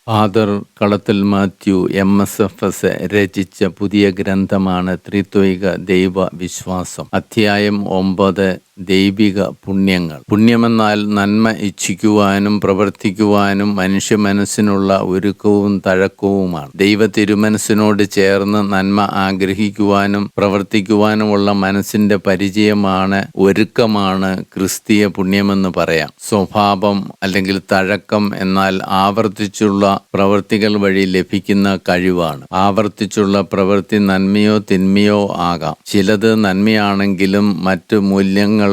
Father കളത്തിൽ Mathew MSFS രചിച്ച പുതിയ ഗ്രന്ഥമാണ് ത്രിത്വൈക ദൈവ വിശ്വാസം. അധ്യായം 9. ദൈവിക പുണ്യങ്ങൾ. പുണ്യമെന്നാൽ നന്മ ഇച്ഛിക്കുവാനും പ്രവർത്തിക്കുവാനും മനുഷ്യ മനസ്സിനുള്ള ഒരുക്കവും തഴക്കവുമാണ്. ദൈവ തിരുമനസ്സിനോട് ചേർന്ന് നന്മ ആഗ്രഹിക്കുവാനും പ്രവർത്തിക്കുവാനുമുള്ള മനസ്സിന്റെ പരിചയമാണ്, ഒരുക്കമാണ് ക്രിസ്തീയ പുണ്യമെന്ന് പറയാം. സ്വഭാവം അല്ലെങ്കിൽ തഴക്കം എന്നാൽ ആവർത്തിച്ചുള്ള പ്രവൃത്തികൾ വഴി ലഭിക്കുന്ന കഴിവാണ്. ആവർത്തിച്ചുള്ള പ്രവൃത്തി നന്മയോ തിന്മയോ ആകാം. ചിലത് നന്മയാണെങ്കിലും മറ്റു മൂല്യങ്ങൾക്ക്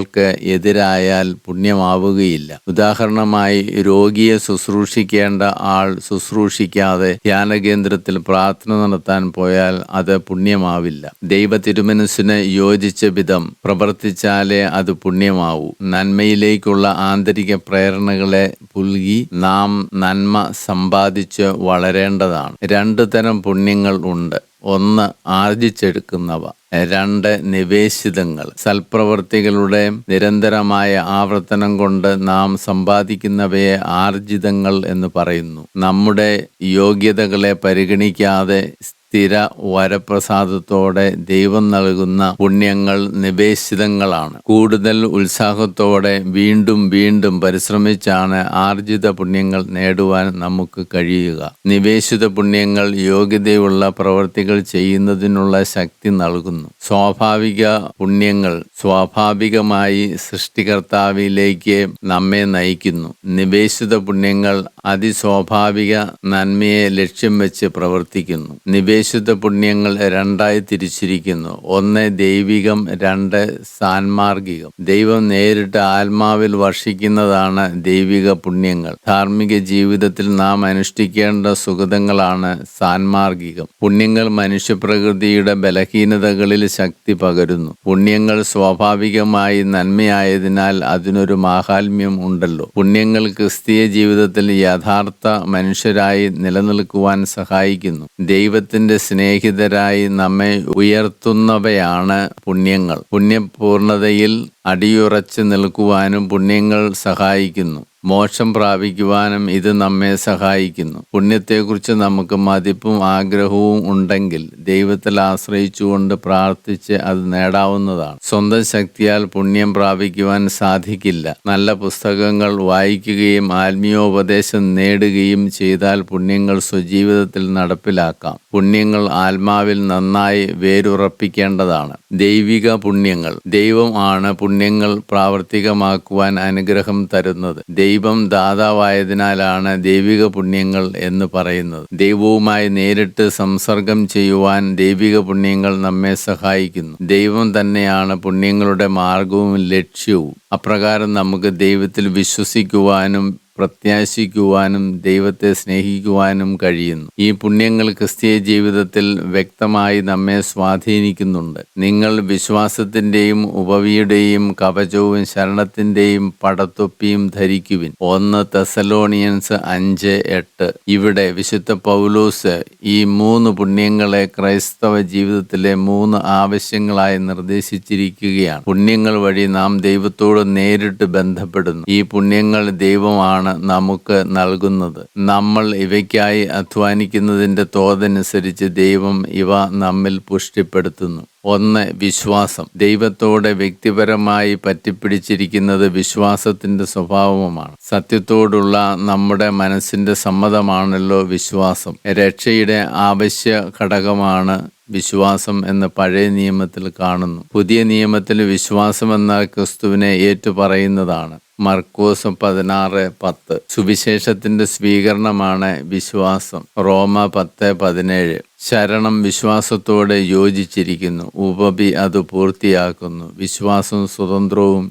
എതിരായാൽ പുണ്യമാവുകയില്ല. ഉദാഹരണമായി, രോഗിയെ ശുശ്രൂഷിക്കേണ്ട ആൾ ശുശ്രൂഷിക്കാതെ ധ്യാനകേന്ദ്രത്തിൽ പ്രാർത്ഥന നടത്താൻ പോയാൽ അത് പുണ്യമാവില്ല. ദൈവ തിരുമനസ്സിന് യോജിച്ച വിധം പ്രവർത്തിച്ചാലേ അത് പുണ്യമാവൂ. നന്മയിലേക്കുള്ള ആന്തരിക പ്രേരണകളെ പുൽകി നാം നന്മ സമ്പാദിച്ച് വളരേണ്ടതാണ്. 2 തരം പുണ്യങ്ങൾ ഉണ്ട്. 1. ആർജിച്ചെടുക്കുന്നവ. 2. നിവേശിതങ്ങൾ. സൽപ്രവൃത്തികളുടെ നിരന്തരമായ ആവർത്തനം കൊണ്ട് നാം സമ്പാദിക്കുന്നവയെ ആർജിതങ്ങൾ എന്ന് പറയുന്നു. നമ്മുടെ യോഗ്യതകളെ പരിഗണിക്കാതെ സ്ഥിര വരപ്രസാദത്തോടെ ദൈവം നൽകുന്ന പുണ്യങ്ങൾ നിവേശിതങ്ങളാണ്. കൂടുതൽ ഉത്സാഹത്തോടെ വീണ്ടും വീണ്ടും പരിശ്രമിച്ചാണ് ആർജിത പുണ്യങ്ങൾ നേടുവാൻ നമുക്ക് കഴിയുക. നിവേശിത പുണ്യങ്ങൾ യോഗ്യതയുള്ള പ്രവൃത്തികൾ ചെയ്യുന്നതിനുള്ള ശക്തി നൽകുന്നു. സ്വാഭാവിക പുണ്യങ്ങൾ സ്വാഭാവികമായി സൃഷ്ടികർത്താവിലേക്ക് നമ്മെ നയിക്കുന്നു. നിവേശിത പുണ്യങ്ങൾ അതിസ്വാഭാവിക നന്മയെ ലക്ഷ്യം വെച്ച് പ്രവർത്തിക്കുന്നു. നിവേശിത പുണ്യങ്ങൾ 2ആയി തിരിച്ചിരിക്കുന്നു. 1 ദൈവികം, 2 സാൻമാർഗികം. ദൈവം നേരിട്ട് ആത്മാവിൽ വർഷിക്കുന്നതാണ് ദൈവിക പുണ്യങ്ങൾ. ധാർമ്മിക ജീവിതത്തിൽ നാം അനുഷ്ഠിക്കേണ്ട സുഗതങ്ങളാണ് സാൻമാർഗികം. പുണ്യങ്ങൾ മനുഷ്യപ്രകൃതിയുടെ ബലഹീനതകളിൽ ശക്തി പകരുന്നു. പുണ്യങ്ങൾ സ്വാഭാവികമായി നന്മയായതിനാൽ അതിനൊരു മാഹാത്മ്യം ഉണ്ടല്ലോ. പുണ്യങ്ങൾ ക്രിസ്തീയ ജീവിതത്തിൽ യഥാർത്ഥ മനുഷ്യരായി നിലനിൽക്കുവാൻ സഹായിക്കുന്നു. ദൈവത്തിന്റെ സ്നേഹിതരായി നമ്മെ ഉയർത്തുന്നവയാണ് പുണ്യങ്ങൾ. പുണ്യപൂർണതയിൽ അടിയുറച്ച് നിൽക്കുവാനും പുണ്യങ്ങൾ സഹായിക്കുന്നു. മോക്ഷം പ്രാപിക്കുവാനും ഇത് നമ്മെ സഹായിക്കുന്നു. പുണ്യത്തെക്കുറിച്ച് നമുക്ക് മതിപ്പും ആഗ്രഹവും ഉണ്ടെങ്കിൽ ദൈവത്തിൽ ആശ്രയിച്ചുകൊണ്ട് പ്രാർത്ഥിച്ച് അത് നേടാവുന്നതാണ്. സ്വന്തം ശക്തിയാൽ പുണ്യം പ്രാപിക്കുവാൻ സാധിക്കില്ല. നല്ല പുസ്തകങ്ങൾ വായിക്കുകയും ആത്മീയോപദേശം നേടുകയും ചെയ്താൽ പുണ്യങ്ങൾ സ്വജീവിതത്തിൽ നടപ്പിലാക്കാം. പുണ്യങ്ങൾ ആത്മാവിൽ നന്നായി വേരുറപ്പിക്കേണ്ടതാണ്. ദൈവിക പുണ്യങ്ങൾ. ദൈവം ആണ് പുണ്യങ്ങൾ പ്രാവർത്തികമാക്കുവാൻ അനുഗ്രഹം തരുന്നത്. ദൈവം ദാതാവായതിനാലാണ് ദൈവിക പുണ്യങ്ങൾ എന്ന് പറയുന്നത്. ദൈവവുമായി നേരിട്ട് സംസർഗം ചെയ്യുവാൻ ദൈവിക പുണ്യങ്ങൾ നമ്മെ സഹായിക്കുന്നു. ദൈവം തന്നെയാണ് പുണ്യങ്ങളുടെ മാർഗവും ലക്ഷ്യവും. അപ്രകാരം നമുക്ക് ദൈവത്തിൽ വിശ്വസിക്കുവാനും പ്രത്യാശിക്കുവാനും ദൈവത്തെ സ്നേഹിക്കുവാനും കഴിയുന്നു. ഈ പുണ്യങ്ങൾ ക്രിസ്തീയ ജീവിതത്തിൽ വ്യക്തമായി നമ്മെ സ്വാധീനിക്കുന്നുണ്ട്. നിങ്ങൾ വിശ്വാസത്തിന്റെയും ഉപവിയുടെയും കവചവും ശരണത്തിന്റെയും പടത്തൊപ്പിയും ധരിക്കുവിൻ. 1 തെസ്സലോനിയൻസ് 5:8. ഇവിടെ വിശുദ്ധ പൗലോസ് ഈ 3 പുണ്യങ്ങളെ ക്രൈസ്തവ ജീവിതത്തിലെ 3 ആവശ്യങ്ങളായി നിർദ്ദേശിച്ചിരിക്കുകയാണ്. പുണ്യങ്ങൾ വഴി നാം ദൈവത്തോട് നേരിട്ട് ബന്ധപ്പെടുന്നു. ഈ പുണ്യങ്ങൾ ദൈവമാണ് നമുക്ക് നൽകുന്നത്. നമ്മൾ ഇവയ്ക്കായി അധ്വാനിക്കുന്നതിന്റെ തോതനുസരിച്ച് ദൈവം ഇവ നമ്മിൽ പുഷ്ടിപ്പെടുത്തുന്നു. 1. വിശ്വാസം. ദൈവത്തോടെ വ്യക്തിപരമായി പറ്റിപ്പിടിച്ചിരിക്കുന്നത് വിശ്വാസത്തിന്റെ സ്വഭാവമാണ്. സത്യത്തോടുള്ള നമ്മുടെ മനസ്സിന്റെ സമ്മതമാണല്ലോ വിശ്വാസം. രക്ഷയുടെ ആവശ്യ ഘടകമാണ് വിശ്വാസം എന്ന് പഴയ നിയമത്തിൽ കാണുന്നു. പുതിയ നിയമത്തിൽ വിശ്വാസം എന്ന ക്രിസ്തുവിനെ ഏറ്റുപറയുന്നതാണ്. മർക്കോസ് 16:10. സുവിശേഷത്തിന്റെ സ്വീകരണമാണ് വിശ്വാസം. റോമ 10:17. ശരണം വിശ്വാസത്തോട് യോജിച്ചിരിക്കുന്നു. ഉപബി അത് പൂർത്തിയാക്കുന്നു. വിശ്വാസം സ്വതന്ത്രവും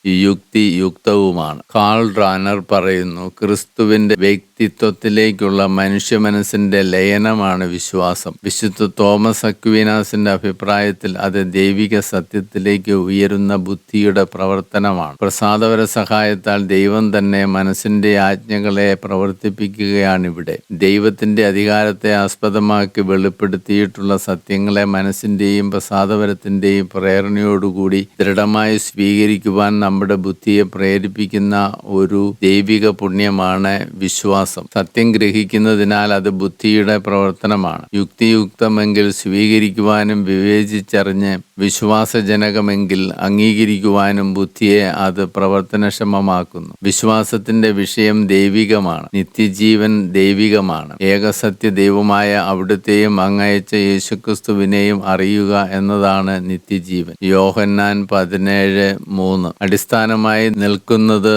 യുക്തിയുക്തവുമാണ്. കാൾ റാനർ പറയുന്നു, ക്രിസ്തുവിന്റെ വ്യക്തിത്വത്തിലേക്കുള്ള മനുഷ്യ മനസ്സിന്റെ ലയനമാണ് വിശ്വാസം. വിശുദ്ധ തോമസ് അക്വീനാസിന്റെ അഭിപ്രായത്തിൽ അത് ദൈവിക സത്യത്തിലേക്ക് ഉയരുന്ന ബുദ്ധിയുടെ പ്രവർത്തനമാണ്. പ്രസാദപര സഹായത്താൽ ദൈവം തന്നെ മനസ്സിന്റെ ആജ്ഞകളെ പ്രവർത്തിപ്പിക്കുകയാണിവിടെ. ദൈവത്തിന്റെ അധികാരത്തെ ആസ്പദമാക്കി വെളിപ്പെടുത്തിയിട്ടുള്ള സത്യങ്ങളെ മനസ്സിന്റെയും പ്രസാദപരത്തിന്റെയും പ്രേരണയോടുകൂടി ദൃഢമായി സ്വീകരിക്കുവാൻ നമ്മുടെ ബുദ്ധിയെ പ്രേരിപ്പിക്കുന്ന ഒരു ദൈവിക പുണ്യമാണ് വിശ്വാസം. സത്യം ഗ്രഹിക്കുന്നതിനാൽ അത് ബുദ്ധിയുടെ പ്രവർത്തനമാണ്. യുക്തിയുക്തമെങ്കിൽ സ്വീകരിക്കുവാനും വിവേചിച്ചറിഞ്ഞ് വിശ്വാസജനകമെങ്കിൽ അംഗീകരിക്കുവാനും ബുദ്ധിയെ അത് പ്രവർത്തനക്ഷമമാക്കുന്നു. വിശ്വാസത്തിന്റെ വിഷയം ദൈവികമാണ്. നിത്യജീവൻ ദൈവികമാണ്. ഏകസത്യ ദൈവമായ അവിടുത്തെയും അങ്ങയച്ച യേശുക്രിസ്തുവിനെയും അറിയുക എന്നതാണ് നിത്യജീവൻ. യോഹന്നാൻ 17:3. അടിസ്ഥാനമായി നിൽക്കുന്നത്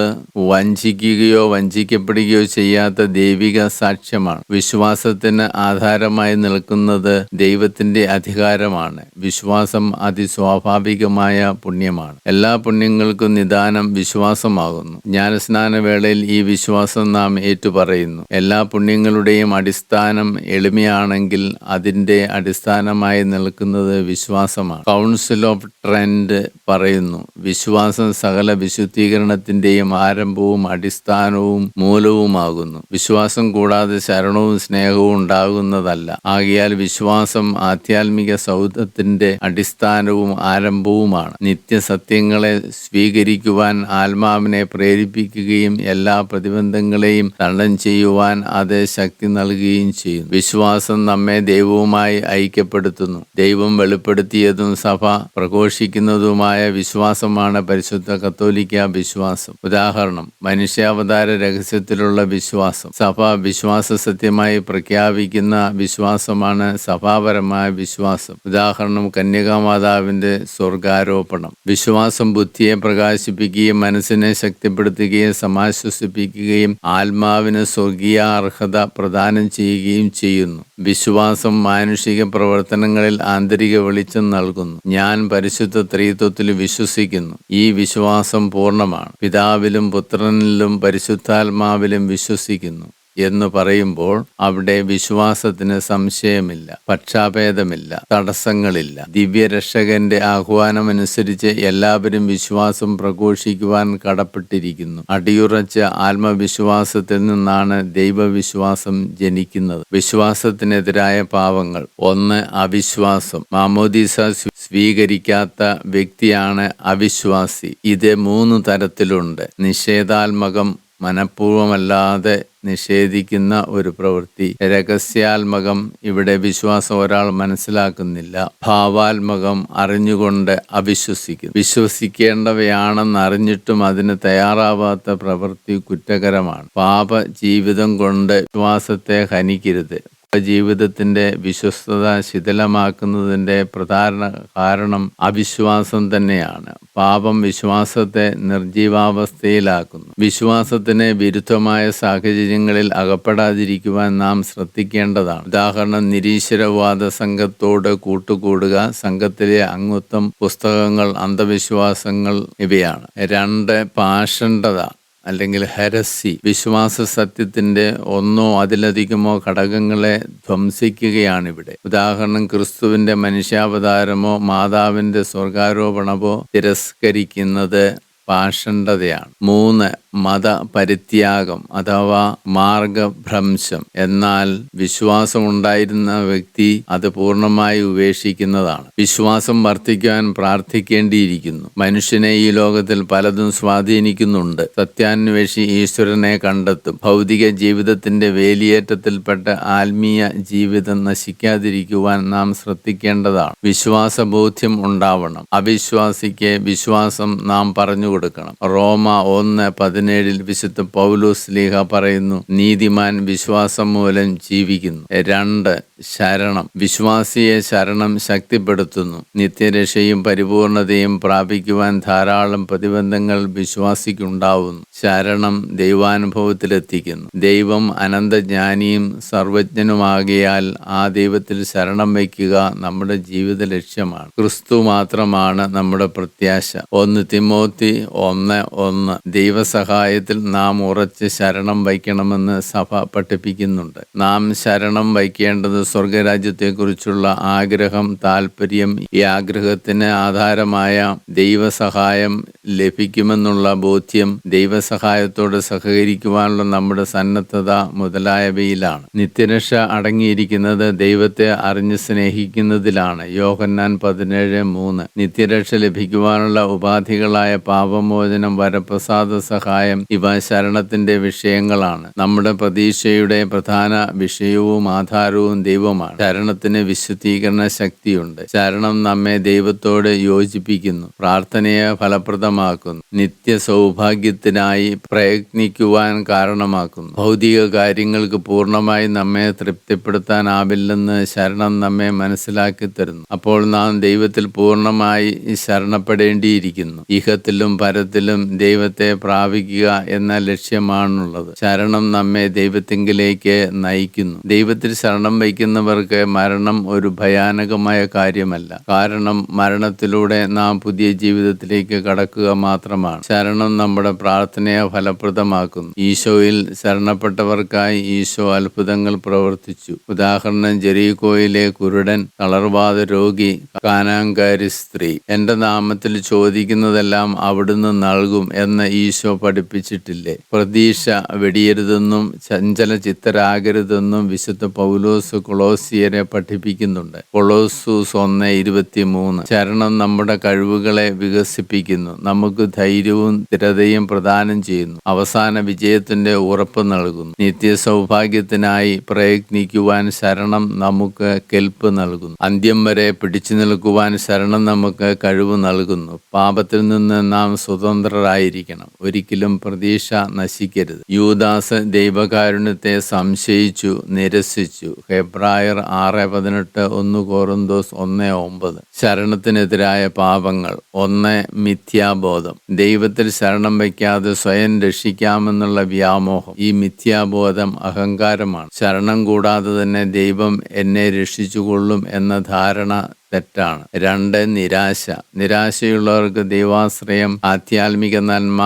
വഞ്ചിക്കുകയോ വഞ്ചിക്കപ്പെടുകയോ ചെയ്യാത്ത ദൈവിക സാക്ഷ്യമാണ്. വിശ്വാസത്തിന് ആധാരമായി നിൽക്കുന്നത് ദൈവത്തിന്റെ അധികാരമാണ്. വിശ്വാസം അതിസ്വാഭാവികമായ പുണ്യമാണ്. എല്ലാ പുണ്യങ്ങൾക്കും നിദാനം വിശ്വാസമാകുന്നു. ജ്ഞാനസ്നാന വേളയിൽ ഈ വിശ്വാസം നാം ഏറ്റുപറയുന്നു. എല്ലാ പുണ്യങ്ങളുടെയും അടിസ്ഥാനം എളിമയാണെങ്കിൽ അതിന്റെ അടിസ്ഥാനമായി നിൽക്കുന്നത് വിശ്വാസമാണ്. കൗൺസിൽ ഓഫ് ട്രെൻഡ് പറയുന്നു, വിശ്വാസം സകല വിശുദ്ധീകരണത്തിന്റെയും ആരംഭവും അടിസ്ഥാനവും മൂലവുമാകുന്നു. വിശ്വാസം കൂടാതെ ശരണവും സ്നേഹവും ഉണ്ടാകുന്നതല്ല. ആകയാൽ വിശ്വാസം ആധ്യാത്മിക സൗധത്തിന്റെ അടിസ്ഥാനവും ആരംഭവുമാണ്. നിത്യസത്യങ്ങളെ സ്വീകരിക്കുവാൻ ആത്മാവിനെ പ്രേരിപ്പിക്കുകയും എല്ലാ പ്രതിബന്ധങ്ങളെയും തരണം ചെയ്യുവാൻ അത് ശക്തി നൽകുകയും ചെയ്യുന്നു. വിശ്വാസം നമ്മെ ദൈവവുമായി ഐക്യപ്പെടുത്തുന്നു. ദൈവം വെളിപ്പെടുത്തിയതും സഭ പ്രഘോഷിക്കുന്നതുമായ വിശ്വാസമാണ് പരിശുദ്ധ കത്തോലിക്ക വിശ്വാസം. ഉദാഹരണം, മനുഷ്യാവതാര രഹസ്യത്തിലുള്ള വിശ്വാസം. സഭ വിശ്വാസ സത്യമായി പ്രഖ്യാപിക്കുന്ന വിശ്വാസമാണ് സഭാപരമായ വിശ്വാസം. ഉദാഹരണം, കന്യകാമാതാവിന്റെ സ്വർഗാരോപണം. വിശ്വാസം ബുദ്ധിയെ പ്രകാശിപ്പിക്കുകയും മനസ്സിനെ ശക്തിപ്പെടുത്തുകയും സമാശ്വസിപ്പിക്കുകയും ആത്മാവിന് സ്വർഗീയ അർഹത പ്രദാനം ചെയ്യുകയും ചെയ്യുന്നു. വിശ്വാസം മാനുഷിക പ്രവർത്തനങ്ങളിൽ ആന്തരിക വെളിച്ചം നൽകുന്നു. ഞാൻ പരിശുദ്ധ ത്രിത്വത്തിൽ വിശ്വസിക്കുന്നു. ഈ വിശ്വാസം പൂർണ്ണമാണ്. പിതാവിലും പുത്രനിലും പരിശുദ്ധാത്മാവിലും വിശ്വസിക്കുന്നു എന്ന് പറയുമ്പോൾ അവിടെ വിശ്വാസത്തിന് സംശയമില്ല, പക്ഷാഭേദമില്ല, തടസ്സങ്ങളില്ല. ദിവ്യരക്ഷകന്റെ ആഹ്വാനമനുസരിച്ച് എല്ലാവരും വിശ്വാസം പ്രഘോഷിക്കുവാൻ കടപ്പെട്ടിരിക്കുന്നു. അടിയുറച്ച ആത്മവിശ്വാസത്തിൽ നിന്നാണ് ദൈവവിശ്വാസം ജനിക്കുന്നത്. വിശ്വാസത്തിനെതിരായ പാവങ്ങൾ. 1. അവിശ്വാസം. മാമോദീസ സ്വീകരിക്കാത്ത വ്യക്തിയാണ് അവിശ്വാസി. ഇത് 3 തരത്തിലുണ്ട്. നിഷേധാത്മകം, മനഃപൂർവമല്ലാതെ നിഷേധിക്കുന്ന ഒരു പ്രവൃത്തി. രഹസ്യാത്മകം, ഇവിടെ വിശ്വാസം ഒരാൾ മനസ്സിലാക്കുന്നില്ല. ഭാവാത്മകം, അറിഞ്ഞുകൊണ്ട് അവിശ്വസിക്കുന്നു. വിശ്വസിക്കേണ്ടവയാണെന്ന് അറിഞ്ഞിട്ടും അതിന് തയ്യാറാവാത്ത പ്രവൃത്തി കുറ്റകരമാണ്. പാപ ജീവിതം കൊണ്ട് വിശ്വാസത്തെ ഹനിക്കരുത്. ജീവിതത്തിന്റെ വിശ്വസ്തത ശിഥിലമാക്കുന്നതിന്റെ പ്രധാന കാരണം അവിശ്വാസം തന്നെയാണ്. പാപം വിശ്വാസത്തെ നിർജീവാവസ്ഥയിലാക്കുന്നു. വിശ്വാസത്തിന് വിരുദ്ധമായ സാഹചര്യങ്ങളിൽ അകപ്പെടാതിരിക്കുവാൻ നാം ശ്രദ്ധിക്കേണ്ടതാണ്. ഉദാഹരണം, നിരീശ്വരവാദ സംഘത്തോട് കൂട്ടുകൂടുക, സംഘത്തിലെ അംഗത്വം, പുസ്തകങ്ങൾ, അന്ധവിശ്വാസങ്ങൾ ഇവയാണ്. 2. പാഷണ്ഡത അല്ലെങ്കിൽ ഹെരസി. വിശ്വാസ സത്യത്തിന്റെ ഒന്നോ അതിലധികമോ ഘടകങ്ങളെ ധ്വംസിക്കുകയാണിവിടെ. ഉദാഹരണം, ക്രിസ്തുവിന്റെ മനുഷ്യാവതാരമോ മാതാവിന്റെ സ്വർഗാരോപണമോ തിരസ്കരിക്കുന്നത് പാഷണ്ഡതയാണ്. 3. മതപരിത്യാഗം അഥവാ മാർഗഭ്രംശം. എന്നാൽ വിശ്വാസമുണ്ടായിരുന്ന വ്യക്തി അത് പൂർണ്ണമായി ഉപേക്ഷിക്കുന്നതാണ്. വിശ്വാസം വർദ്ധിക്കുവാൻ പ്രാർത്ഥിക്കേണ്ടിയിരിക്കുന്നു. മനുഷ്യനെ ഈ ലോകത്തിൽ പലതും സ്വാധീനിക്കുന്നുണ്ട്. സത്യാന്വേഷി ഈശ്വരനെ കണ്ടെത്തും. ഭൗതിക ജീവിതത്തിന്റെ വേലിയേറ്റത്തിൽപ്പെട്ട ആത്മീയ ജീവിതം നശിക്കാതിരിക്കുവാൻ നാം ശ്രദ്ധിക്കേണ്ടതാണ്. വിശ്വാസബോധ്യം ഉണ്ടാവണം. അവിശ്വാസിക്ക് വിശ്വാസം നാം പറഞ്ഞു കൊടുക്കണം. റോമ 1:17 വിശുദ്ധ പൗലോസ് ശ്ലീഹ പറയുന്നു, നീതിമാൻ വിശ്വാസം മൂലം ജീവിക്കുന്നു. 2. ശരണം. വിശ്വാസിയെ ശരണം ശക്തിപ്പെടുത്തുന്നു. നിത്യരക്ഷയും പരിപൂർണതയും പ്രാപിക്കുവാൻ ധാരാളം പ്രതിബന്ധങ്ങൾ വിശ്വാസിക്കുണ്ടാവുന്നു. ശരണം ദൈവാനുഭവത്തിലെത്തിക്കുന്നു. ദൈവം അനന്തജ്ഞാനിയും സർവജ്ഞനുമാകിയാൽ ആ ദൈവത്തിൽ ശരണം വയ്ക്കുക നമ്മുടെ ജീവിത ലക്ഷ്യമാണ്. ക്രിസ്തു മാത്രമാണ് നമ്മുടെ പ്രത്യാശ. 1 തിമോത്തി 1:1. ദൈവസഹായം ദൈവസഹായത്തിൽ നാം ഉറച്ച് ശരണം വയ്ക്കണമെന്ന് സഭ പഠിപ്പിക്കുന്നുണ്ട്. നാം ശരണം വയ്ക്കേണ്ടത് സ്വർഗരാജ്യത്തെക്കുറിച്ചുള്ള ആഗ്രഹം, താല്പര്യം. ഈ ആഗ്രഹത്തിന് ആധാരമായ ദൈവസഹായം ലഭിക്കുമെന്നുള്ള ബോധ്യം, ദൈവസഹായത്തോട് സഹകരിക്കുവാനുള്ള നമ്മുടെ സന്നദ്ധത മുതലായവയിലാണ്. നിത്യരക്ഷ അടങ്ങിയിരിക്കുന്നത് ദൈവത്തെ അറിഞ്ഞ് സ്നേഹിക്കുന്നതിലാണ്. യോഹന്നാൻ 17:3. നിത്യരക്ഷ ലഭിക്കുവാനുള്ള ഉപാധികളായ പാപമോചനം, വരപ്രസാദ സഹായം, ഇവ ശരണത്തിന്റെ വിഷയങ്ങളാണ്. നമ്മുടെ പ്രതീക്ഷയുടെ പ്രധാന വിഷയവും ആധാരവും ദൈവമാണ്. ശരണത്തിന് വിശുദ്ധീകരണ ശക്തിയുണ്ട്. ശരണം നമ്മെ ദൈവത്തോട് യോജിപ്പിക്കുന്നു, പ്രാർത്ഥനയെ ഫലപ്രദമാക്കുന്നു, നിത്യ സൗഭാഗ്യത്തിനായി പ്രയത്നിക്കുവാൻ കാരണമാക്കുന്നു. ഭൗതിക കാര്യങ്ങൾക്ക് പൂർണ്ണമായി നമ്മെ തൃപ്തിപ്പെടുത്താനാവില്ലെന്ന് ശരണം നമ്മെ മനസ്സിലാക്കി തരുന്നു. അപ്പോൾ നാം ദൈവത്തിൽ പൂർണ്ണമായി ശരണപ്പെടേണ്ടിയിരിക്കുന്നു. ഇഹത്തിലും പരത്തിലും ദൈവത്തെ പ്രാപിക്കുക എന്ന ലക്ഷ്യമാണുള്ളത്. ശരണം നമ്മെ ദൈവത്തിങ്കിലേക്ക് നയിക്കുന്നു. ദൈവത്തിൽ ശരണം വയ്ക്കുന്നവർക്ക് മരണം ഒരു ഭയാനകമായ കാര്യമല്ല. കാരണം മരണത്തിലൂടെ നാം പുതിയ ജീവിതത്തിലേക്ക് കടക്കുക മാത്രമാണ്. ശരണം നമ്മുടെ പ്രാർത്ഥനയെ ഫലപ്രദമാക്കുന്നു. ഈശോയിൽ ശരണപ്പെട്ടവർക്കായി ഈശോ അത്ഭുതങ്ങൾ പ്രവർത്തിച്ചു. ഉദാഹരണം, ജെറീക്കോയിലെ കുരുടൻ, തളർവാദ രോഗി, കാനാൻകാരി സ്ത്രീ. എന്റെ നാമത്തിൽ ചോദിക്കുന്നതെല്ലാം അവിടുന്ന് നൽകും എന്ന് ഈശോ പഠിപ്പിച്ചിട്ടില്ലേ? പ്രതീക്ഷ വെടിയരുതെന്നും ചഞ്ചല ചിത്തരാകരുതെന്നും വിശുദ്ധ പൗലോസ് കൊളോസിയരെ പഠിപ്പിക്കുന്നുണ്ട്. കൊളോസൂസ് 1:23. ശരണം നമ്മുടെ കഴിവുകളെ വികസിപ്പിക്കുന്നു, നമുക്ക് ധൈര്യവും സ്ഥിരതയും പ്രദാനം ചെയ്യുന്നു, അവസാന വിജയത്തിന്റെ ഉറപ്പ് നൽകുന്നു. നിത്യ സൗഭാഗ്യത്തിനായി പ്രയത്നിക്കുവാൻ ശരണം നമുക്ക് കെൽപ്പ് നൽകുന്നു. അന്ത്യം വരെ പിടിച്ചു നിൽക്കുവാൻ ശരണം നമുക്ക് കഴിവ് നൽകുന്നു. പാപത്തിൽ നിന്ന് നാം സ്വതന്ത്രരായിരിക്കണം. ഒരിക്കലും പ്രതീക്ഷ നശിക്കരുത്. യൂദാസ് ദൈവകാരുണ്യത്തെ സംശയിച്ചു, നിരസിച്ചു. ഹെബ്രായർ 6:18, 1 കൊറിന്തോസ് 1:9. ശരണത്തിനെതിരായ പാപങ്ങൾ. 1. മിഥ്യാബോധം. ദൈവത്തിൽ ശരണം വയ്ക്കാതെ സ്വയം രക്ഷിക്കാമെന്നുള്ള വ്യാമോഹം. ഈ മിഥ്യാബോധം അഹങ്കാരമാണ്. ശരണം കൂടാതെ തന്നെ ദൈവം എന്നെ രക്ഷിച്ചുകൊള്ളും എന്ന ധാരണ തെറ്റാണ്. 2. നിരാശ. നിരാശയുള്ളവർക്ക് ദൈവാശ്രയം, ആധ്യാത്മിക നന്മ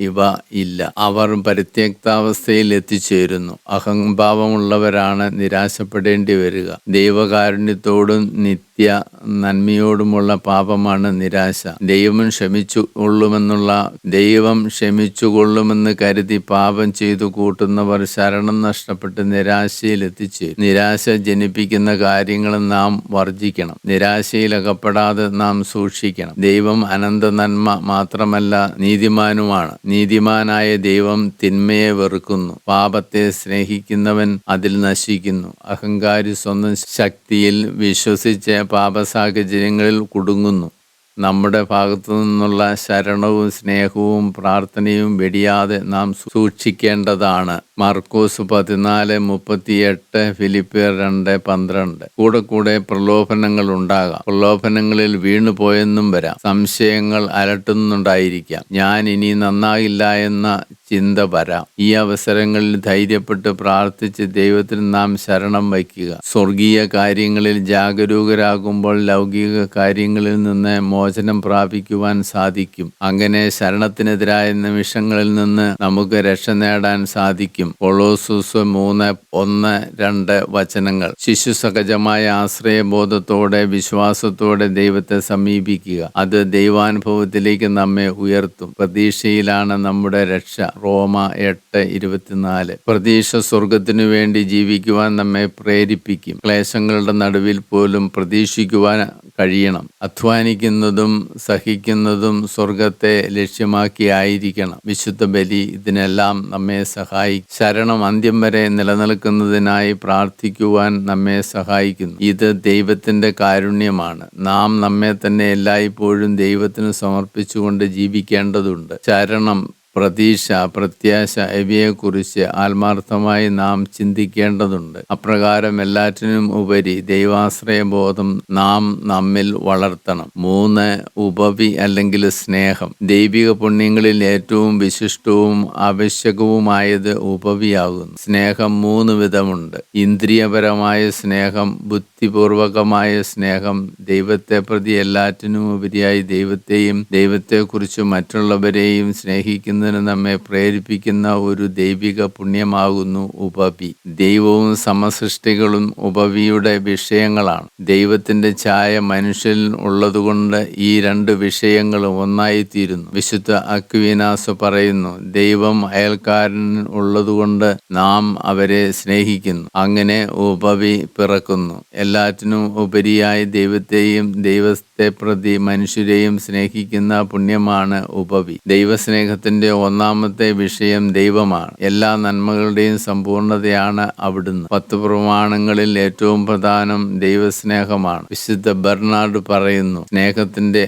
ഇവ ഇല്ല. അവർ പരിത്യക്താവസ്ഥയിൽ എത്തിച്ചേരുന്നു. അഹംഭാവമുള്ളവരാണ് നിരാശപ്പെടേണ്ടി വരിക. ദൈവകാരുണ്യത്തോടും നിത്യ നന്മയോടുമുള്ള പാപമാണ് നിരാശ. ദൈവം ക്ഷമിച്ചുകൊള്ളുമെന്ന് കരുതി പാപം ചെയ്തു കൂട്ടുന്നവർ ശരണം നഷ്ടപ്പെട്ട് നിരാശയിൽ എത്തിച്ചേരും. നിരാശ ജനിപ്പിക്കുന്ന കാര്യങ്ങൾ നാം വർജിക്കണം. നിരാശയിൽ അകപ്പെടാതെ നാം സൂക്ഷിക്കണം. ദൈവം അനന്ത നന്മ മാത്രമല്ല, നീതിമാനുമാണ്. നീതിമാനായ ദൈവം തിന്മയെ വെറുക്കുന്നു. പാപത്തെ സ്നേഹിക്കുന്നവൻ അതിൽ നശിക്കുന്നു. അഹങ്കാരി സ്വന്തം ശക്തിയിൽ വിശ്വസിച്ച് പാപസാഹചര്യങ്ങളിൽ കുടുങ്ങുന്നു. നമ്മുടെ ഭാഗത്തു നിന്നുള്ള ശരണവും സ്നേഹവും പ്രാർത്ഥനയും വെടിയാതെ നാം സൂക്ഷിക്കേണ്ടതാണ്. മർക്കോസ് 14:38, ഫിലിപ്പിയർ 2:12. കൂടെ പ്രലോഭനങ്ങൾ ഉണ്ടാകാം. പ്രലോഭനങ്ങളിൽ വീണുപോയെന്നും വരാം. സംശയങ്ങൾ അലട്ടുന്നുണ്ടായിരിക്കാം. ഞാൻ ഇനി നന്നാകില്ല എന്ന ചിന്ത വരാം. ഈ അവസരങ്ങളിൽ ധൈര്യപ്പെട്ട് പ്രാർത്ഥിച്ച് ദൈവത്തിൽ നാം ശരണം വയ്ക്കുക. സ്വർഗീയ കാര്യങ്ങളിൽ ജാഗരൂകരാകുമ്പോൾ ലൗകിക കാര്യങ്ങളിൽ നിന്ന് മോചനം പ്രാപിക്കുവാൻ സാധിക്കും. അങ്ങനെ ശരണത്തിനെതിരായ നിമിഷങ്ങളിൽ നിന്ന് നമുക്ക് രക്ഷ നേടാൻ സാധിക്കും. കൊളോസൂസ് 3:1-2 ശിശു സഹജമായ ആശ്രയബോധത്തോടെ വിശ്വാസത്തോടെ ദൈവത്തെ സമീപിക്കുക. അത് ദൈവാനുഭവത്തിലേക്ക് നമ്മെ ഉയർത്തും. പ്രതീക്ഷയിലാണ് നമ്മുടെ രക്ഷ. റോമ 8:24. പ്രതീക്ഷ സ്വർഗത്തിനു വേണ്ടി ജീവിക്കുവാൻ നമ്മെ പ്രേരിപ്പിക്കും. ക്ലേശങ്ങളുടെ നടുവിൽ പോലും പ്രതീക്ഷിക്കുവാൻ കഴിയണം. അധ്വാനിക്കുന്നതും സഹിക്കുന്നതും സ്വർഗത്തെ ലക്ഷ്യമാക്കിയായിരിക്കണം. വിശുദ്ധ ബലി ഇതിനെല്ലാം നമ്മെ സഹായിക്കും. ശരണം അന്ത്യം വരെ നിലനിൽക്കുന്നതിനായി പ്രാർത്ഥിക്കുവാൻ നമ്മെ സഹായിക്കുന്നു. ഇത് ദൈവത്തിന്റെ കാരുണ്യമാണ്. നാം നമ്മെ തന്നെ എല്ലായ്പ്പോഴും ദൈവത്തിന് സമർപ്പിച്ചുകൊണ്ട് ജീവിക്കേണ്ടതുണ്ട്. ശരണം, പ്രതീക്ഷ, പ്രത്യാശ ഇവയെക്കുറിച്ച് ആത്മാർത്ഥമായി നാം ചിന്തിക്കേണ്ടതുണ്ട്. അപ്രകാരം എല്ലാറ്റിനും ഉപരി ദൈവാശ്രയബോധം നാം നമ്മിൽ വളർത്തണം. 3. ഉപവി അല്ലെങ്കിൽ സ്നേഹം. ദൈവിക പുണ്യങ്ങളിൽ ഏറ്റവും വിശിഷ്ടവും ആവശ്യകവുമായത് ഉപവിയാകുന്നു. സ്നേഹം 3 വിധമുണ്ട്. ഇന്ദ്രിയപരമായ സ്നേഹം, ബുദ്ധിപൂർവകമായ സ്നേഹം, ദൈവത്തെ പ്രതി എല്ലാറ്റിനും ഉപരിയായി ദൈവത്തെയും ദൈവത്തെക്കുറിച്ച് മറ്റുള്ളവരെയും സ്നേഹിക്കുന്ന സ്നേഹിക്കുന്നതിന് നമ്മെ പ്രേരിപ്പിക്കുന്ന ഒരു ദൈവിക പുണ്യമാകുന്നു ഉപവി. ദൈവവും സമസൃഷ്ടികളും ഉപവിയുടെ വിഷയങ്ങളാണ്. ദൈവത്തിന്റെ ഛായ മനുഷ്യരിൽ ഉള്ളതുകൊണ്ട് ഈ രണ്ട് വിഷയങ്ങളും ഒന്നായിത്തീരുന്നു. വിശുദ്ധ അക്വീനാസ് പറയുന്നു, ദൈവം അയൽക്കാരൻ ഉള്ളതുകൊണ്ട് നാം അവരെ സ്നേഹിക്കുന്നു. അങ്ങനെ ഉപവി പിറക്കുന്നു. എല്ലാറ്റിനും ഉപരിയായി ദൈവത്തെയും ദൈവത്തെ പ്രതി മനുഷ്യരെയും സ്നേഹിക്കുന്ന പുണ്യമാണ് ഉപവി. ദൈവസ്നേഹത്തിന്റെ ഒന്നാമത്തെ വിഷയം ദൈവമാണ്. എല്ലാ നന്മകളുടെയും സമ്പൂർണതയാണ് അവിടുന്ന്. 10 പ്രമാണങ്ങളിൽ ഏറ്റവും പ്രധാനം ദൈവസ്നേഹമാണ്. വിശുദ്ധ ബെർണാഡ് പറയുന്നു, സ്നേഹത്തിന്റെ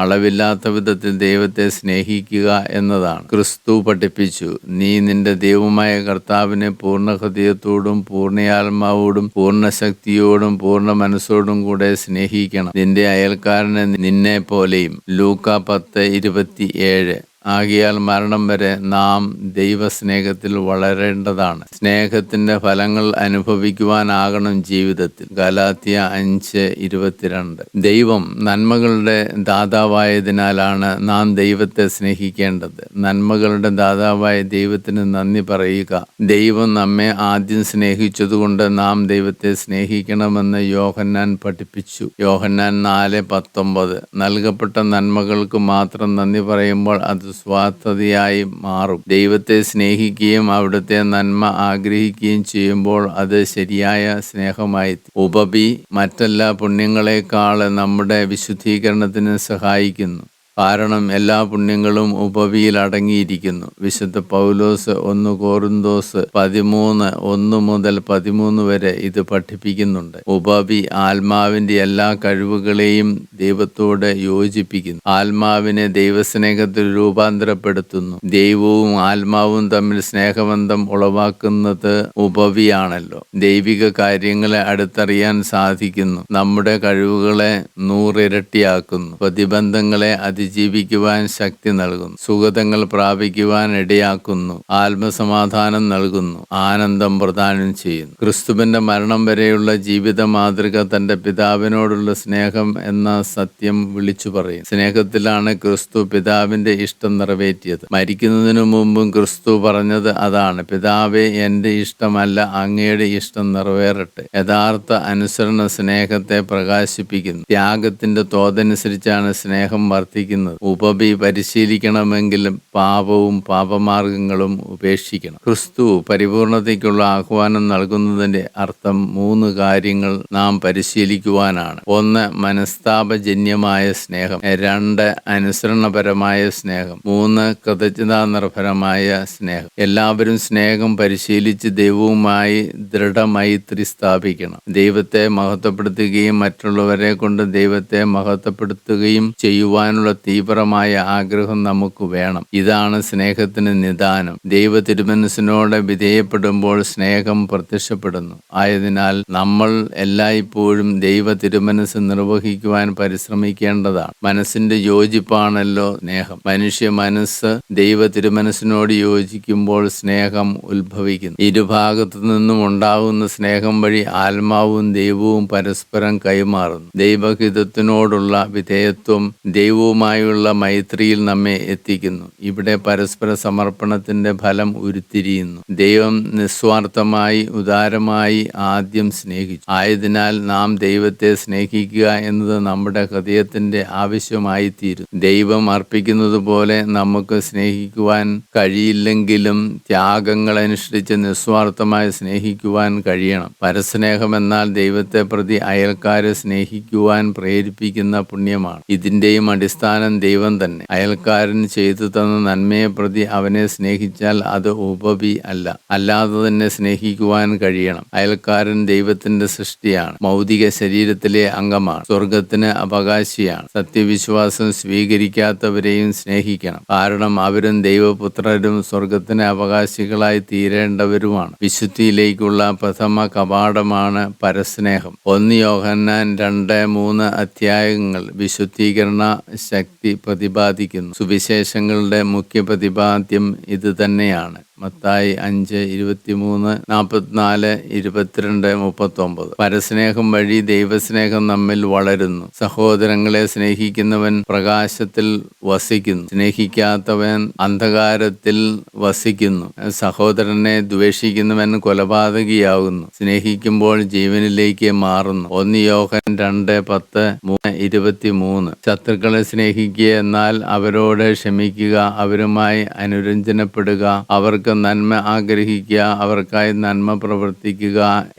അളവില്ലാത്ത വിധത്തിൽ ദൈവത്തെ സ്നേഹിക്കുക എന്നതാണ്. ക്രിസ്തു പഠിപ്പിച്ചു, നീ നിന്റെ ദൈവമായ കർത്താവിനെ പൂർണ്ണ ഹൃദയത്തോടും പൂർണ്ണയാത്മാവോടും പൂർണ്ണ ശക്തിയോടും പൂർണ്ണ മനസ്സോടും കൂടെ സ്നേഹിക്കണം, നിന്റെ അയൽക്കാരനെ നിന്നെ പോലെയും. ലൂക്ക 10:27. ആകയാൽ മരണം വരെ നാം ദൈവസ്നേഹത്തിൽ വളരേണ്ടതാണ്. സ്നേഹത്തിന്റെ ഫലങ്ങൾ അനുഭവിക്കുവാനാകണം ജീവിതത്തിൽ. ഗലാത്യ 5:22. ദൈവം നന്മകളുടെ ദാതാവായതിനാലാണ് നാം ദൈവത്തെ സ്നേഹിക്കേണ്ടത്. നന്മകളുടെ ദാതാവായ ദൈവത്തിന് നന്ദി പറയുക. ദൈവം നമ്മെ ആദ്യം സ്നേഹിച്ചതുകൊണ്ട് നാം ദൈവത്തെ സ്നേഹിക്കണമെന്ന് യോഹന്നാൻ പഠിപ്പിച്ചു. യോഹന്നാൻ 4:19. നൽകപ്പെട്ട നന്മകൾക്ക് മാത്രം നന്ദി പറയുമ്പോൾ അത് സ്വാർത്ഥതയായി മാറും. ദൈവത്തെ സ്നേഹിക്കുകയും അവിടുത്തെ നന്മ ആഗ്രഹിക്കുകയും ചെയ്യുമ്പോൾ അത് ശരിയായ സ്നേഹമായി. ഉപവി മറ്റെല്ലാ പുണ്യങ്ങളെക്കാൾ നമ്മുടെ വിശുദ്ധീകരണത്തിന് സഹായിക്കുന്നു. കാരണം എല്ലാ പുണ്യങ്ങളും ഉപവിയിൽ അടങ്ങിയിരിക്കുന്നു. വിശുദ്ധ പൗലോസ് 1 കോറിന്തോസ് 13:1-13 വരെ ഇത് പഠിപ്പിക്കുന്നുണ്ട്. ഉപവി ആത്മാവിന്റെ എല്ലാ കഴിവുകളെയും ദൈവത്തോട് യോജിപ്പിക്കുന്നു. ആത്മാവിനെ ദൈവസ്നേഹത്തിൽ രൂപാന്തരപ്പെടുത്തുന്നു. ദൈവവും ആത്മാവും തമ്മിൽ സ്നേഹബന്ധം ഉളവാക്കുന്നത് ഉപവിയാണല്ലോ. ദൈവിക കാര്യങ്ങളെ അടുത്തറിയാൻ സാധിക്കുന്നു. നമ്മുടെ കഴിവുകളെ 100 ഇരട്ടിയാക്കുന്നു. പ്രതിബന്ധങ്ങളെ ജീവിക്കുവാൻ ശക്തി നൽകുന്നു. സുഖതങ്ങൾ പ്രാപിക്കുവാൻ ഇടയാക്കുന്നു. ആത്മസമാധാനം നൽകുന്നു. ആനന്ദം പ്രദാനം ചെയ്യുന്നു. ക്രിസ്തുവിന്റെ മരണം വരെയുള്ള ജീവിത മാതൃക തന്റെ പിതാവിനോടുള്ള സ്നേഹം എന്ന സത്യം വിളിച്ചു പറയും. സ്നേഹത്തിലാണ് ക്രിസ്തു പിതാവിന്റെ ഇഷ്ടം നിറവേറ്റിയത്. മരിക്കുന്നതിനു മുമ്പും ക്രിസ്തു പറഞ്ഞത് അതാണ്, പിതാവേ, എന്റെ ഇഷ്ടമല്ല അങ്ങയുടെ ഇഷ്ടം നിറവേറട്ടെ. യഥാർത്ഥ അനുസരണ സ്നേഹത്തെ പ്രകാശിപ്പിക്കുന്നു. ത്യാഗത്തിന്റെ തോതനുസരിച്ചാണ് സ്നേഹം വർദ്ധിക്കുന്നത്. ഉപവി പരിശീലിക്കണമെങ്കിൽ പാപവും പാപമാർഗങ്ങളും ഉപേക്ഷിക്കണം. ക്രിസ്തു പരിപൂർണതയ്ക്കുള്ള ആഹ്വാനം നൽകുന്നതിന്റെ അർത്ഥം 3 കാര്യങ്ങൾ നാം പരിശീലിക്കുവാനാണ്. 1. മനസ്താപജന്യമായ സ്നേഹം. 2. അനുസരണപരമായ സ്നേഹം. 3. കൃതജ്ഞതാനിർഭരമായ സ്നേഹം. എല്ലാവരും സ്നേഹം പരിശീലിച്ച് ദൈവവുമായി ദൃഢമൈത്രി സ്ഥാപിക്കണം. ദൈവത്തെ മഹത്വപ്പെടുത്തുകയും മറ്റുള്ളവരെ കൊണ്ട് ദൈവത്തെ മഹത്വപ്പെടുത്തുകയും ചെയ്യുവാനുള്ള തീവ്രമായ ആഗ്രഹം നമുക്ക് വേണം. ഇതാണ് സ്നേഹത്തിന് നിദാനം. ദൈവ തിരുമനസ്സിനോട് വിധേയപ്പെടുമ്പോൾ സ്നേഹം പ്രത്യക്ഷപ്പെടുന്നു. ആയതിനാൽ നമ്മൾ എല്ലായ്പ്പോഴും ദൈവ തിരുമനസ് നിർവഹിക്കുവാൻ പരിശ്രമിക്കേണ്ടതാണ്. മനസ്സിന്റെ യോജിപ്പാണല്ലോ സ്നേഹം. മനുഷ്യ മനസ്സ് ദൈവ തിരുമനസ്സിനോട് യോജിക്കുമ്പോൾ സ്നേഹം ഉത്ഭവിക്കുന്നു. ഇരുഭാഗത്തു നിന്നും ഉണ്ടാകുന്ന സ്നേഹം വഴി ആത്മാവും ദൈവവും പരസ്പരം കൈമാറുന്നു. ദൈവഹിതത്തിനോടുള്ള വിധേയത്വം ദൈവവുമായുള്ള മൈത്രിയിൽ നമ്മെ എത്തിക്കുന്നു. ഇവിടെ പരസ്പര സമർപ്പണത്തിന്റെ ഫലം ഉരുത്തിരിയുന്നു. ദൈവം നിസ്വാർത്ഥമായി ഉദാരമായി ആദ്യം സ്നേഹിച്ചു. ആയതിനാൽ നാം ദൈവത്തെ സ്നേഹിക്കുക എന്നത് നമ്മുടെ ഹൃദയത്തിന്റെ ആവശ്യമായിത്തീരും. ദൈവം അർപ്പിക്കുന്നത് പോലെ നമുക്ക് സ്നേഹിക്കുവാൻ കഴിയില്ലെങ്കിലും ത്യാഗങ്ങൾ അനുഷ്ഠിച്ച് നിസ്വാർത്ഥമായി സ്നേഹിക്കുവാൻ കഴിയണം. പരസ്നേഹം എന്നാൽ ദൈവത്തെ പ്രതി അയൽക്കാരെ സ്നേഹിക്കുവാൻ പ്രേരിപ്പിക്കുന്ന പുണ്യമാണ്. ഇതിന്റെയും അടിസ്ഥാനം ദൈവം തന്നെ. അയൽക്കാരൻ ചെയ്തു തന്ന നന്മയെ പ്രതി അവനെ സ്നേഹിച്ചാൽ അത് ഉപവി അല്ല. അല്ലാതെ തന്നെ സ്നേഹിക്കുവാൻ കഴിയണം. അയൽക്കാരൻ ദൈവത്തിന്റെ സൃഷ്ടിയാണ്. ഭൗതിക ശരീരത്തിലെ അംഗമാണ്. സ്വർഗത്തിന് അവകാശിയാണ്. സത്യവിശ്വാസം സ്വീകരിക്കാത്തവരെയും സ്നേഹിക്കണം. കാരണം അവരും ദൈവപുത്രരും സ്വർഗത്തിന് അവകാശികളായി തീരേണ്ടവരുമാണ്. വിശുദ്ധിയിലേക്കുള്ള പ്രഥമ കവാടമാണ് പരസ്നേഹം. 1 യോഹന്നാൻ 2-3 അധ്യായങ്ങൾ വിശുദ്ധീകരണ ശക്തി പ്രതിപാദിക്കുന്നു. സുവിശേഷങ്ങളുടെ മുഖ്യ പ്രതിപാദ്യം ഇത് തന്നെയാണ്. മത്തായി 5:23, 44, 22, 39. പരസ്നേഹം വഴി ദൈവസ്നേഹം നമ്മിൽ വളരുന്നു. സഹോദരങ്ങളെ സ്നേഹിക്കുന്നവൻ പ്രകാശത്തിൽ വസിക്കുന്നു, സ്നേഹിക്കാത്തവൻ അന്ധകാരത്തിൽ വസിക്കുന്നു. സഹോദരനെ ദ്വേഷിക്കുന്നവൻ കൊലപാതകിയാകുന്നു, സ്നേഹിക്കുമ്പോൾ ജീവനിലേക്ക് മാറുന്നു. 1 യോഹന്നാൻ 2:10, 3:23. ശത്രുക്കളെ സ്നേഹിക്കുക, എന്നാൽ അവരോട് ക്ഷമിക്കുക, അവരുമായി അനുരഞ്ജനപ്പെടുക, അവർക്ക് നന്മ ആഗ്രഹിക്കുക, അവർക്കായി നന്മ പ്രവർത്തിക്കുക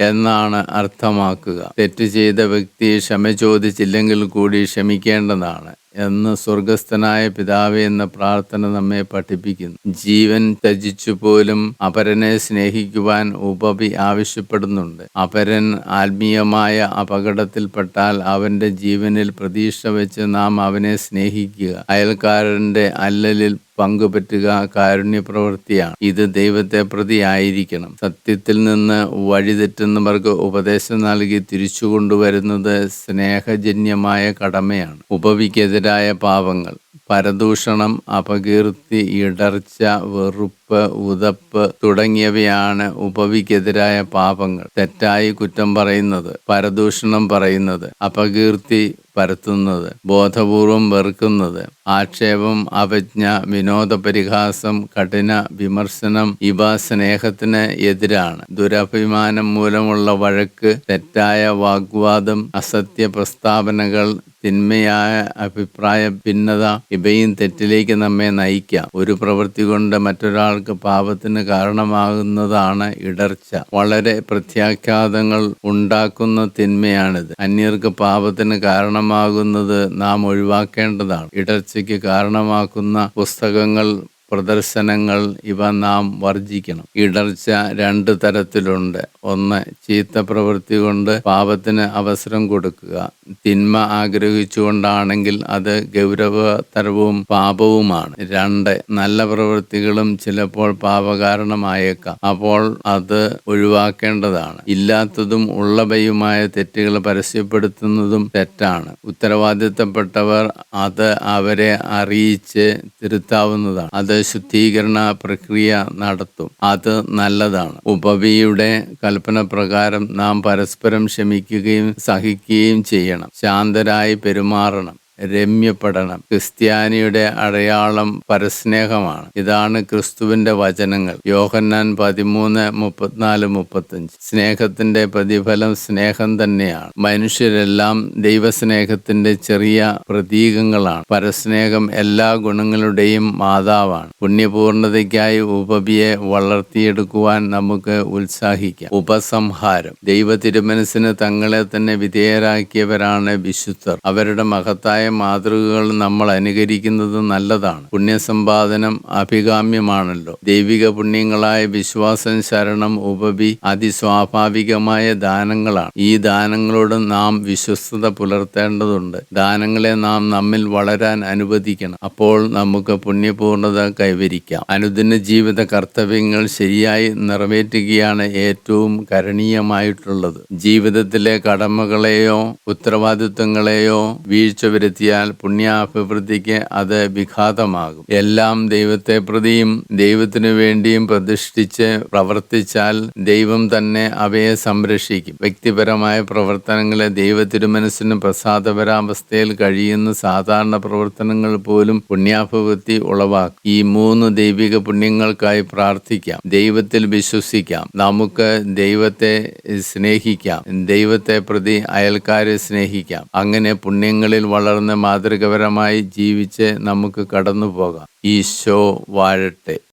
എന്നാണ് അർത്ഥമാക്കുക. തെറ്റ് ചെയ്ത വ്യക്തി ക്ഷമ ചോദിച്ചില്ലെങ്കിൽ കൂടി ക്ഷമിക്കേണ്ടതാണ് എന്ന് സ്വർഗസ്ഥനായ പിതാവേ എന്ന പ്രാർത്ഥന നമ്മെ പഠിപ്പിക്കുന്നു. ജീവൻ ത്യജിച്ചു പോലും അപരനെ സ്നേഹിക്കുവാൻ ഉപവി ആവശ്യപ്പെടുന്നുണ്ട്. അപരൻ ആത്മീയമായ അപകടത്തിൽപ്പെട്ടാൽ അവന്റെ ജീവനിൽ പ്രതീക്ഷ വെച്ച് നാം അവനെ സ്നേഹിക്കുക. അയൽക്കാരന്റെ അല്ലലിൽ പങ്കുപറ്റുക കാരുണ്യപ്രവൃത്തിയാണ്. ഇത് ദൈവത്തെ പ്രതി ആയിരിക്കണം. സത്യത്തിൽ നിന്ന് വഴിതെറ്റുന്നവർക്ക് ഉപദേശം നൽകി തിരിച്ചു കൊണ്ടുവരുന്നത് സ്നേഹജന്യമായ കടമയാണ്. ഉപവിക്കെതിരായ പാപങ്ങൾ: പരദൂഷണം, അപകീർത്തി, ഇടർച്ച, വെറുപ്പ്, ഉതപ്പ് തുടങ്ങിയവയാണ് ഉപവിക്കെതിരായ പാപങ്ങൾ. തെറ്റായി കുറ്റം പറയുന്നത്, പരദൂഷണം പറയുന്നത്, അപകീർത്തി പരത്തുന്നത്, ബോധപൂർവം വെറുക്കുന്നത്, ആക്ഷേപം, അവജ്ഞ, വിനോദപരിഹാസം, കഠിന വിമർശനം ഇവ സ്നേഹത്തിന് എതിരാണ്. ദുരഭിമാനം മൂലമുള്ള വഴക്ക്, തെറ്റായ വാഗ്വാദം, അസത്യ പ്രസ്താവനകൾ, തിന്മയായ അഭിപ്രായ ഭിന്നത ഇവയും തെറ്റിലേക്ക് നമ്മെ നയിക്കാം. ഒരു പ്രവൃത്തി കൊണ്ട് മറ്റൊരാൾക്ക് പാപത്തിന് കാരണമാകുന്നതാണ് ഇടർച്ച. വളരെ പ്രത്യാഘാതങ്ങൾ ഉണ്ടാക്കുന്ന തിന്മയാണിത്. അന്യർക്ക് പാപത്തിന് കാരണമാകുന്നത് നാം ഒഴിവാക്കേണ്ടതാണ്. ഇടർച്ചയ്ക്ക് കാരണമാക്കുന്ന പുസ്തകങ്ങൾ, പ്രദർശനങ്ങൾ ഇവ നാം വർജിക്കണം. ഇടർച്ച 2 തരത്തിലുണ്ട്. 1. ചീത്ത പ്രവൃത്തി കൊണ്ട് പാപത്തിന് അവസരം കൊടുക്കുക. തിന്മ ആഗ്രഹിച്ചുകൊണ്ടാണെങ്കിൽ അത് ഗൗരവതരവും പാപവുമാണ്. 2. നല്ല പ്രവൃത്തികളും ചിലപ്പോൾ പാപകാരണമായേക്കാം. അപ്പോൾ അത് ഒഴിവാക്കേണ്ടതാണ്. ഇല്ലാത്തതും ഉള്ളവയുമായ തെറ്റുകൾ പരസ്യപ്പെടുത്തുന്നതും തെറ്റാണ്. ഉത്തരവാദിത്തപ്പെട്ടവർ അത് അവരെ അറിയിച്ച് തിരുത്താവുന്നതാണ്. അത് ശുദ്ധീകരണ പ്രക്രിയ നടത്തും. അത് നല്ലതാണ്. ഉപവിയുടെ കൽപ്പന പ്രകാരം നാം പരസ്പരം ക്ഷമിക്കുകയും സഹിക്കുകയും ചെയ്യണം. ശാന്തരായി പെരുമാറണം, രമ്യപ്പെടണം. ക്രിസ്ത്യാനിയുടെ അടയാളം പരസ്നേഹമാണ്. ഇതാണ് ക്രിസ്തുവിന്റെ വചനങ്ങൾ. യോഹന്നാൻ 13:34-35. സ്നേഹത്തിന്റെ പ്രതിഫലം സ്നേഹം തന്നെയാണ്. മനുഷ്യരെല്ലാം ദൈവസ്നേഹത്തിന്റെ ചെറിയ പ്രതീകങ്ങളാണ്. പരസ്നേഹം എല്ലാ ഗുണങ്ങളുടെയും മാതാവാണ്. പുണ്യപൂർണതയ്ക്കായി ഉപവിയെ വളർത്തിയെടുക്കുവാൻ നമുക്ക് ഉത്സാഹിക്കാം. ഉപസംഹാരം: ദൈവ തിരുമനസ്സിന് തങ്ങളെ തന്നെ വിധേയരാക്കിയവരാണ് വിശുദ്ധർ. അവരുടെ മഹത്തായ മാതൃകകൾ നമ്മൾ അനുകരിക്കുന്നത് നല്ലതാണ്. പുണ്യസമ്പാദനം അഭികാമ്യമാണല്ലോ. ദൈവിക പുണ്യങ്ങളായ വിശ്വാസം, ശരണം, ഉപവി അതിസ്വാഭാവികമായ ദാനങ്ങളാണ്. ഈ ദാനങ്ങളോട് നാം വിശ്വസ്തത പുലർത്തേണ്ടതുണ്ട്. ദാനങ്ങളെ നാം നമ്മിൽ വളരാൻ അനുവദിക്കണം. അപ്പോൾ നമുക്ക് പുണ്യപൂർണത കൈവരിക്കാം. അനുദിന ജീവിത കർത്തവ്യങ്ങൾ ശരിയായി നിറവേറ്റുകയാണ് ഏറ്റവും കരണീയമായിട്ടുള്ളത്. ജീവിതത്തിലെ കടമകളെയോ ഉത്തരവാദിത്വങ്ങളെയോ വീഴ്ച വരുത്തിയാൽ പുണ്യാഭിവൃദ്ധിക്ക് അത് വിഘാതമാകും. എല്ലാം ദൈവത്തെ പ്രതിയും ദൈവത്തിനു വേണ്ടിയും പ്രതിഷ്ഠിച്ച് പ്രവർത്തിച്ചാൽ ദൈവം തന്നെ അവയെ സംരക്ഷിക്കും. വ്യക്തിപരമായ പ്രവർത്തനങ്ങളെ ദൈവ തിരുമനസ്സിന് പ്രസാദപരാവസ്ഥയിൽ കഴിയുന്ന സാധാരണ പ്രവർത്തനങ്ങൾ പോലും പുണ്യാഭിവൃദ്ധി ഉളവാക്കും. ഈ 3 ദൈവിക പുണ്യങ്ങൾക്കായി പ്രാർത്ഥിക്കാം. ദൈവത്തിൽ വിശ്വസിക്കാം. നമുക്ക് ദൈവത്തെ സ്നേഹിക്കാം. ദൈവത്തെ പ്രതി അയൽക്കാരെ സ്നേഹിക്കാം. അങ്ങനെ പുണ്യങ്ങളിൽ വളർന്ന് മാതൃകപരമായി ജീവിച്ച് നമുക്ക് കടന്നു പോകാം. ഈശോ വാഴട്ടെ.